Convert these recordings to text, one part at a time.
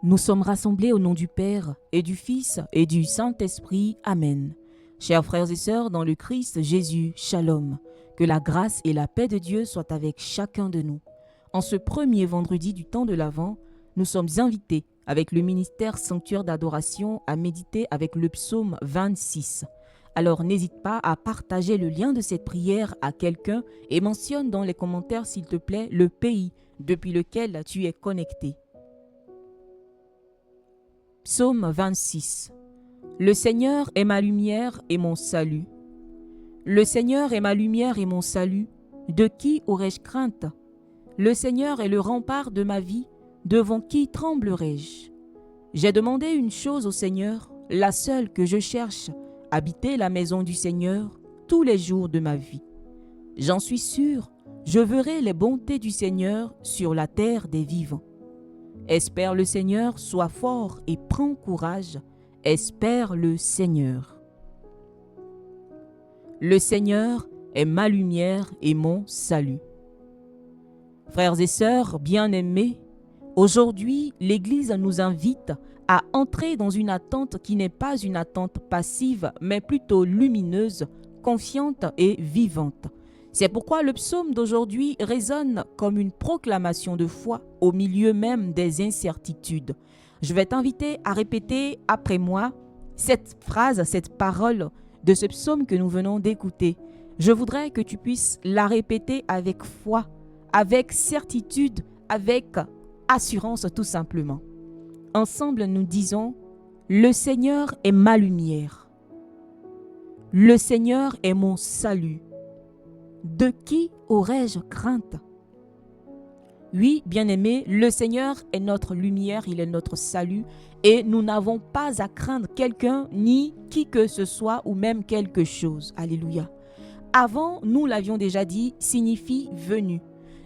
Nous sommes rassemblés au nom du Père et du Fils et du Saint-Esprit. Amen. Chers frères et sœurs dans le Christ Jésus, Shalom. Que la grâce et la paix de Dieu soient avec chacun de nous. En ce premier vendredi du temps de l'Avent, nous sommes invités avec le ministère Sanctuaire d'adoration à méditer avec le psaume 26. Alors n'hésite pas à partager le lien de cette prière à quelqu'un et mentionne dans les commentaires s'il te plaît le pays depuis lequel tu es connecté. Psaume 26. Le Seigneur est ma lumière et mon salut. Le Seigneur est ma lumière et mon salut. De qui aurais-je crainte? Le Seigneur est le rempart de ma vie. Devant qui tremblerai-je? J'ai demandé une chose au Seigneur, la seule que je cherche, habiter la maison du Seigneur tous les jours de ma vie. J'en suis sûr, je verrai les bontés du Seigneur sur la terre des vivants. Espère le Seigneur, sois fort et prends courage. Espère le Seigneur. Le Seigneur est ma lumière et mon salut. Frères et sœurs bien-aimés, aujourd'hui, l'Église nous invite à entrer dans une attente qui n'est pas une attente passive, mais plutôt lumineuse, confiante et vivante. C'est pourquoi le psaume d'aujourd'hui résonne comme une proclamation de foi au milieu même des incertitudes. Je vais t'inviter à répéter après moi cette phrase, cette parole de ce psaume que nous venons d'écouter. Je voudrais que tu puisses la répéter avec foi, avec certitude, avec assurance tout simplement. Ensemble, nous disons, le Seigneur est ma lumière. Le Seigneur est mon salut. De qui aurais-je crainte? Oui, bien-aimé, le Seigneur est notre lumière, il est notre salut et nous n'avons pas à craindre quelqu'un ni qui que ce soit ou même quelque chose. Alléluia. Avant, nous l'avions déjà dit, signifie venu.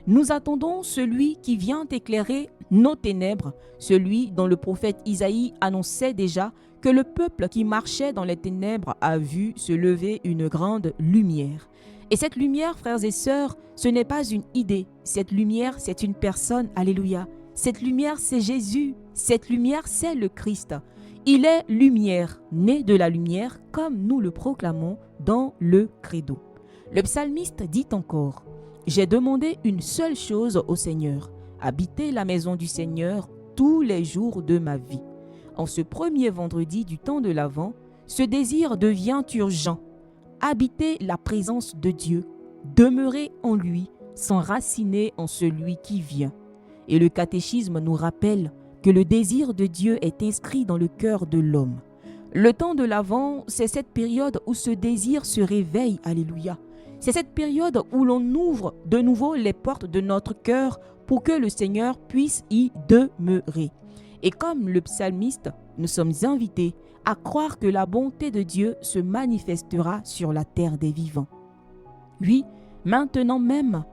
Nous attendons celui qui vient éclairer nos ténèbres, celui dont le prophète Isaïe annonçait déjà que le peuple qui marchait dans les ténèbres a vu se lever une grande lumière. Et cette lumière, frères et sœurs, ce n'est pas une idée. Cette lumière, c'est une personne. Alléluia. Cette lumière, c'est Jésus. Cette lumière, c'est le Christ. Il est lumière, né de la lumière, comme nous le proclamons dans le credo. Le psalmiste dit encore, « J'ai demandé une seule chose au Seigneur, habiter la maison du Seigneur tous les jours de ma vie. » En ce premier vendredi du temps de l'Avent, ce désir devient urgent. Habiter la présence de Dieu, demeurer en lui, s'enraciner en celui qui vient. Et le catéchisme nous rappelle que le désir de Dieu est inscrit dans le cœur de l'homme. Le temps de l'Avent, c'est cette période où ce désir se réveille, alléluia. C'est cette période où l'on ouvre de nouveau les portes de notre cœur pour que le Seigneur puisse y demeurer. Et comme le psalmiste, nous sommes invités à croire que la bonté de Dieu se manifestera sur la terre des vivants. Oui, maintenant même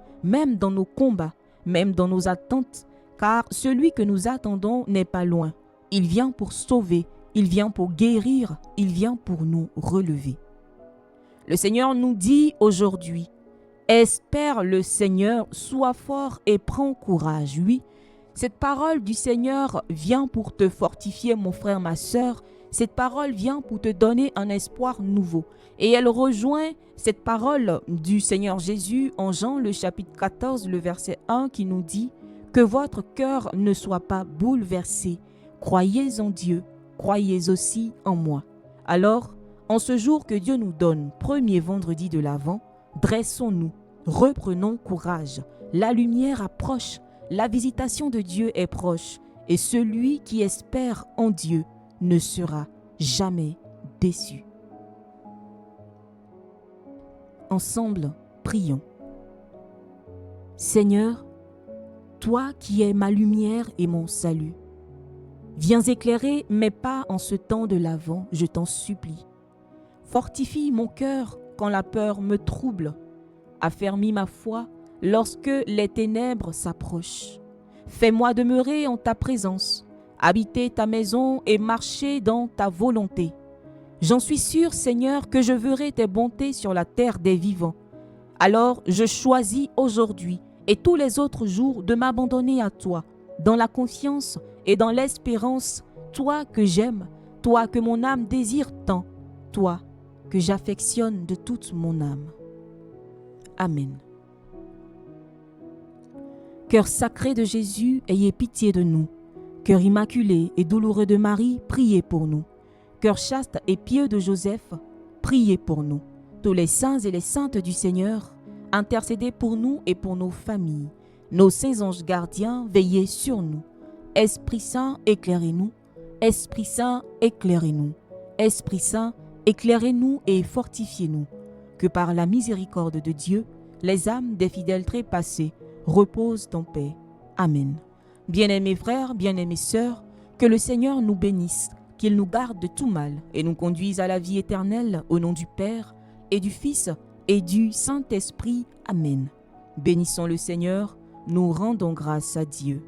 dans nos combats, même dans nos attentes, car celui que nous attendons n'est pas loin. Il vient pour sauver, il vient pour guérir, il vient pour nous relever. Le Seigneur nous dit aujourd'hui, espère le Seigneur, sois fort et prends courage. Oui, cette parole du Seigneur vient pour te fortifier, mon frère, ma sœur. Cette parole vient pour te donner un espoir nouveau. Et elle rejoint cette parole du Seigneur Jésus en Jean, le chapitre 14, le verset 1, qui nous dit « Que votre cœur ne soit pas bouleversé. Croyez en Dieu, croyez aussi en moi. » Alors, en ce jour que Dieu nous donne, premier vendredi de l'Avent, dressons-nous, reprenons courage. La lumière approche, la visitation de Dieu est proche, et celui qui espère en Dieu ne sera jamais déçu. Ensemble, prions. Seigneur, toi qui es ma lumière et mon salut, viens éclairer mes pas en ce temps de l'Avent, je t'en supplie. Fortifie mon cœur quand la peur me trouble, affermis ma foi lorsque les ténèbres s'approchent. Fais-moi demeurer en ta présence, habiter ta maison et marcher dans ta volonté. J'en suis sûr, Seigneur, que je verrai tes bontés sur la terre des vivants. Alors je choisis aujourd'hui et tous les autres jours de m'abandonner à toi, dans la confiance et dans l'espérance, toi que j'aime, toi que mon âme désire tant, toi que j'affectionne de toute mon âme. Amen. Cœur sacré de Jésus, ayez pitié de nous. Cœur immaculé et douloureux de Marie, priez pour nous. Cœur chaste et pieux de Joseph, priez pour nous. Tous les saints et les saintes du Seigneur, intercédez pour nous et pour nos familles. Nos saints anges gardiens, veillez sur nous. Esprit Saint, éclairez-nous. Esprit Saint, éclairez-nous. Esprit Saint, éclairez-nous et fortifiez-nous. Que par la miséricorde de Dieu, les âmes des fidèles trépassés reposent en paix. Amen. Bien-aimés frères, bien-aimées sœurs, que le Seigneur nous bénisse, qu'il nous garde de tout mal et nous conduise à la vie éternelle au nom du Père et du Fils et du Saint-Esprit. Amen. Bénissons le Seigneur, nous rendons grâce à Dieu.